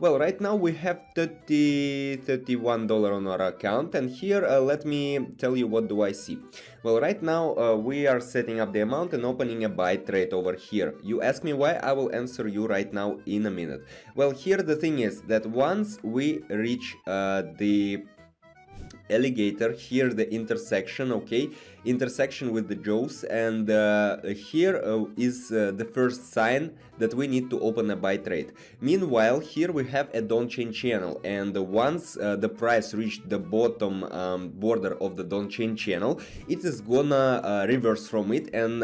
Well, right now we have $31 on our account, and here let me tell you what do I see. Well, right now we are setting up the amount and opening a buy trade over here. You ask me why, I will answer you right now in a minute. Well, here the thing is that once we reach the alligator, here the intersection, okay, intersection with the jaws, and here is the first sign that we need to open a buy trade. Meanwhile, here we have a Donchian channel, and once the price reached the bottom border of the Donchian channel, it is gonna reverse from it and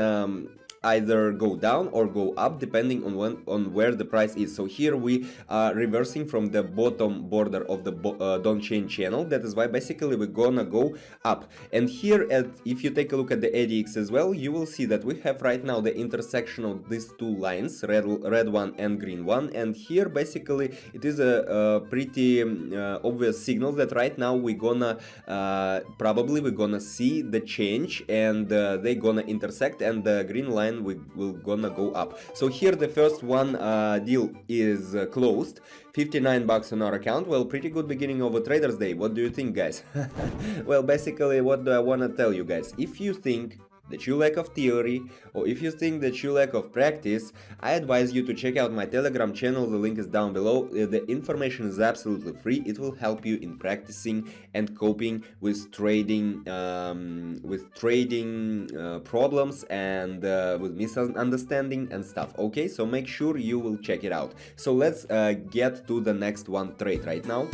either go down or go up depending on where the price is. So here we are reversing from the bottom border of the Donchian channel. That is why basically we're gonna go up. And here, if you take a look at the ADX as well, you will see that we have right now the intersection of these two lines, red one and green one. And here basically it is a pretty obvious signal that right now we're gonna probably we're gonna see the change, and they're gonna intersect, and the green line we will gonna go up. So here the first one deal is closed, $59 on our account. Well, pretty good beginning of a trader's day. What do you think, guys? Well, basically what do I want to tell you guys? If you think that you lack of theory, or if you think that you lack of practice, I advise you to check out my Telegram channel. The link is down below. The information is absolutely free. It will help you in practicing and coping with trading problems and with misunderstanding and stuff. Okay, so make sure you will check it out. So let's get to the next one trade right now.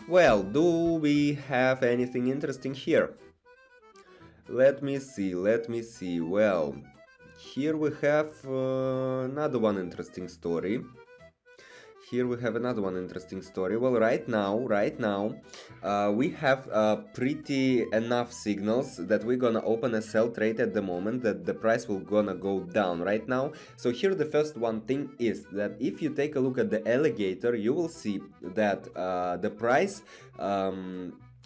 Well, do we have anything interesting here? Let me see. Well, here we have another one interesting story. Well, right now, we have pretty enough signals that we're gonna open a sell trade at the moment, that the price will gonna go down right now. So here the first one thing is that if you take a look at the alligator, you will see that the price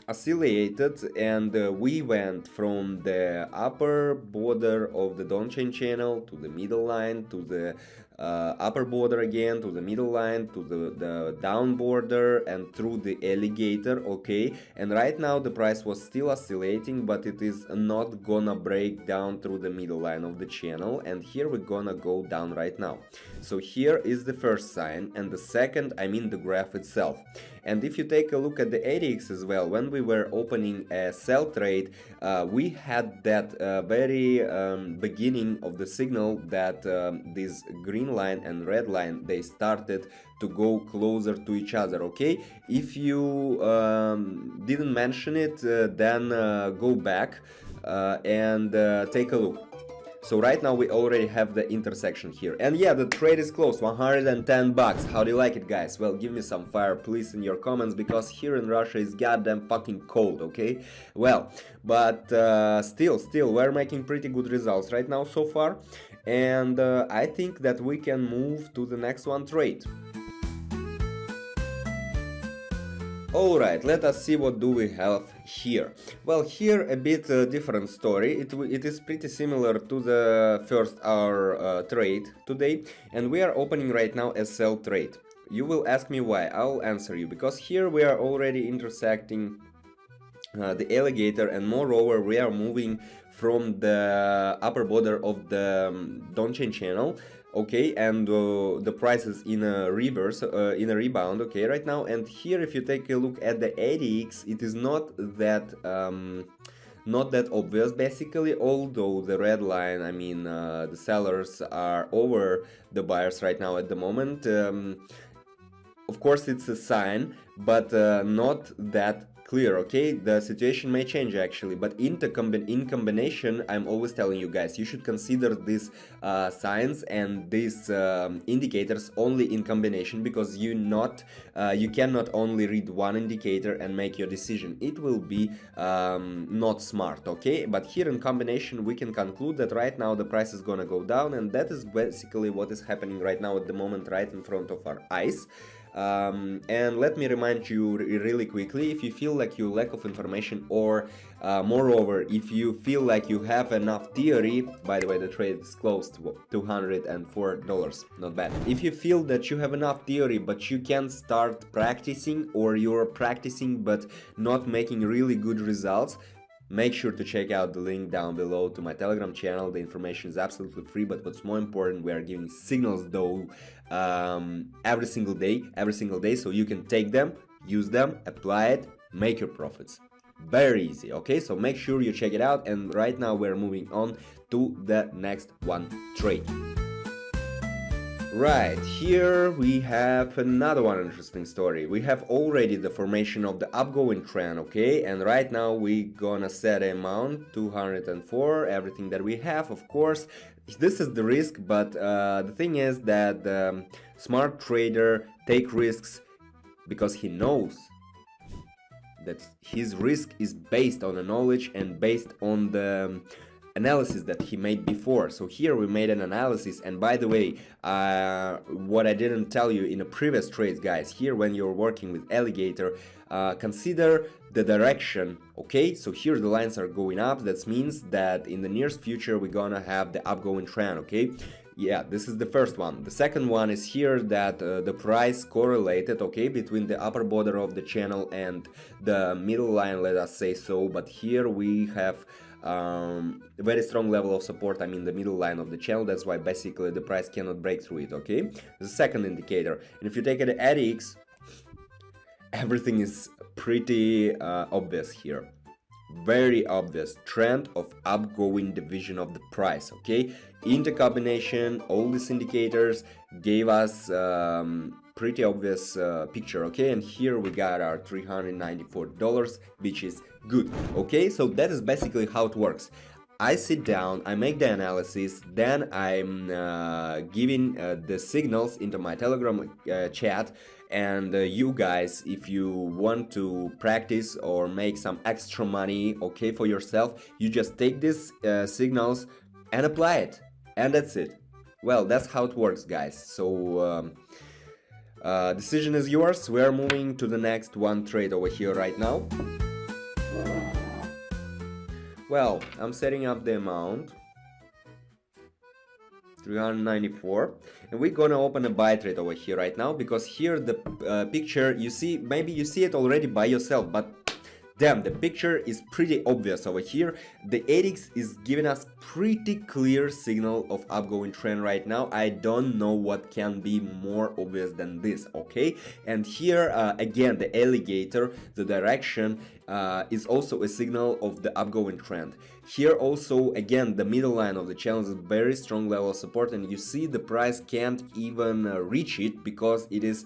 oscillated, and we went from the upper border of the Donchian channel to the middle line, to the upper border again, to the middle line, to the down border, and through the alligator. Okay, and right now the price was still oscillating, but it is not gonna break down through the middle line of the channel, and here we're gonna go down right now. So here is the first sign, and the second, I mean the graph itself. And if you take a look at the ADX as well, when we were opening a sell trade, we had that very beginning of the signal that this green line and red line, they started to go closer to each other. Okay, if you didn't mention it, then go back and take a look. So right now we already have the intersection here, and yeah, the trade is closed, $110. How do you like it, guys? Well, give me some fire please in your comments, because here in Russia it's goddamn fucking cold. Okay, well, but still we're making pretty good results right now so far, and I think that we can move to the next one trade. Alright, let us see what do we have here. Well, here a bit different story. It is pretty similar to the first hour trade today, and we are opening right now a sell trade. You will ask me why. I'll answer you, because here we are already intersecting the alligator, and moreover we are moving from the upper border of the Donchian channel. Okay, and the price is in a reverse, in a rebound, okay, right now. And here, if you take a look at the ADX, it is not that obvious basically, although the red line, I mean the sellers are over the buyers right now at the moment. Of course it's a sign, but not that clear. Okay, the situation may change actually, but in combination, I'm always telling you guys, you should consider these signs and these indicators only in combination, because you cannot only read one indicator and make your decision. It will be not smart. Okay, but here in combination we can conclude that right now the price is gonna go down, and that is basically what is happening right now at the moment, right in front of our eyes. And let me remind you really quickly, if you feel like you lack of information, or moreover, if you feel like you have enough theory, by the way, the trade is closed, $204, not bad. If you feel that you have enough theory but you can't start practicing, or you're practicing but not making really good results, make sure to check out the link down below to my Telegram channel. The information is absolutely free, but what's more important, we are giving signals though every single day, so you can take them, use them, apply it, make your profits. Very easy, okay? So make sure you check it out, and right now we're moving on to the next one trade. Right, here we have another one interesting story. We have already the formation of the upgoing trend, okay? And right now we gonna set amount 204, everything that we have, of course. This is the risk, but the thing is that the smart trader take risks because he knows that his risk is based on the knowledge and based on the analysis that he made before. So here we made an analysis, and by the way, what I didn't tell you in the previous trades, guys, here when you're working with Alligator, consider the direction, okay? So here the lines are going up, that means that in the nearest future we're gonna have the upgoing trend, okay? Yeah, this is the first one. The second one is here that the price correlated, okay, between the upper border of the channel and the middle line, let us say so, but here we have a very strong level of support, I mean the middle line of the channel. That's why basically the price cannot break through it, okay? The second indicator, and if you take it at X, everything is pretty obvious here. Very obvious trend of upgoing division of the price, okay? Intercombination, all these indicators gave us pretty obvious picture, okay? And here we got our $394, which is good, okay? So that is basically how it works. I sit down, I make the analysis, then I'm giving the signals into my Telegram chat, and you guys, if you want to practice or make some extra money, okay, for yourself, you just take these signals and apply it, and that's it. Well, that's how it works, guys. So decision is yours. We're moving to the next one trade over here right now. Well, I'm setting up the amount 394, and we're gonna open a buy trade over here right now, because here the picture, you see, maybe you see it already by yourself, but damn, the picture is pretty obvious over here. The 8x is giving us pretty clear signal of upgoing trend right now. I don't know what can be more obvious than this, okay? And here again, the Alligator, the direction is also a signal of the upgoing trend. Here also, again, the middle line of the channel is a very strong level of support, and you see the price can't even reach it because it is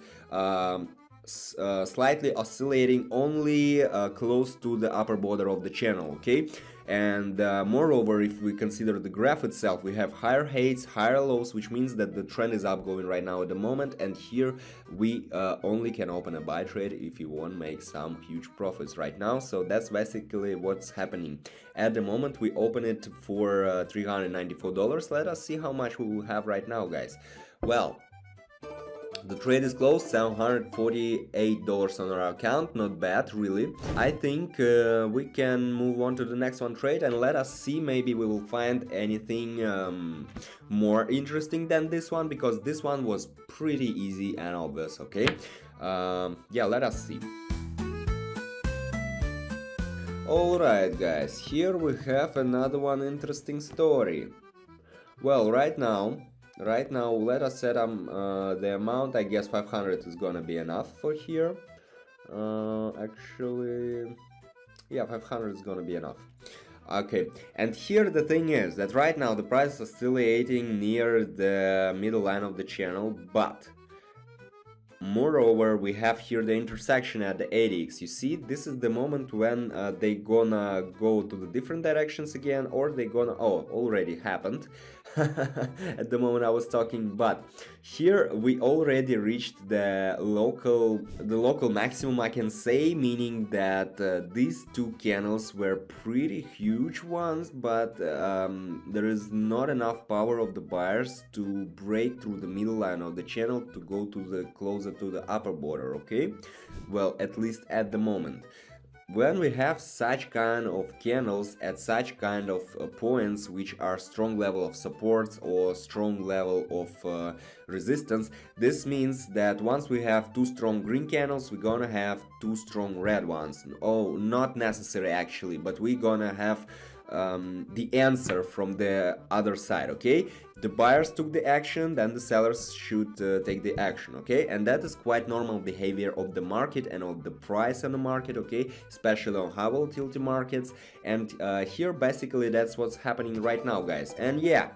slightly oscillating only close to the upper border of the channel, okay? And moreover, if we consider the graph itself, we have higher heights, higher lows, which means that the trend is upgoing right now at the moment. And here we only can open a buy trade if you want to make some huge profits right now. So that's basically what's happening at the moment. We open it for $394. Let us see how much we will have right now, guys. Well, the trade is closed, $748 on our account, not bad, really. I think we can move on to the next one trade, and let us see, maybe we will find anything more interesting than this one, because this one was pretty easy and obvious, okay? Yeah, let us see. Alright guys, here we have another one interesting story. Well, right now, let us set the amount. I guess 500 is gonna be enough for here. Actually, yeah, 500 is gonna be enough. Okay, and here the thing is that right now the price is oscillating near the middle line of the channel, but moreover, we have here the intersection at the 8x. You see, this is the moment when they gonna go to the different directions again, or they gonna, oh, already happened at the moment I was talking, but here we already reached the local maximum, I can say, meaning that these two candles were pretty huge ones, but there is not enough power of the buyers to break through the middle line of the channel to go to the closer to the upper border, okay? Well, at least at the moment. When we have such kind of candles at such kind of points which are strong level of supports or strong level of resistance, this means that once we have two strong green candles, we're gonna have two strong red ones. Oh, not necessary actually, but we're gonna have the answer from the other side, okay? The buyers took the action, then the sellers should take the action, okay? And that is quite normal behavior of the market and of the price on the market, okay? Especially on high volatility markets. And here basically that's what's happening right now, guys. And yeah,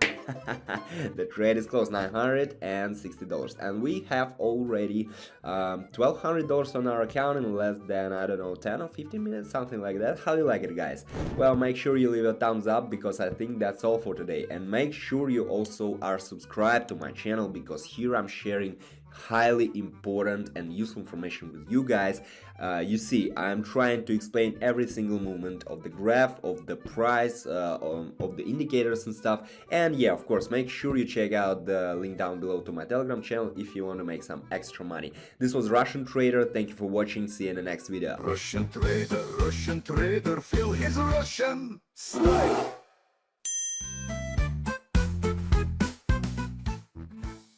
the trade is closed, $960, and we have already $1,200 on our account in less than, I don't know, 10 or 15 minutes, something like that. How do you like it, guys? Well, make sure you leave a thumbs up, because I think that's all for today, and make sure you also are subscribed to my channel, because here I'm sharing highly important and useful information with you guys. You see, I'm trying to explain every single movement of the graph, of the price, of the indicators and stuff. And yeah, of course, make sure you check out the link down below to my Telegram channel if you want to make some extra money. This was Russian Trader. Thank you for watching. See you in the next video. Russian trader, feel his Russian style.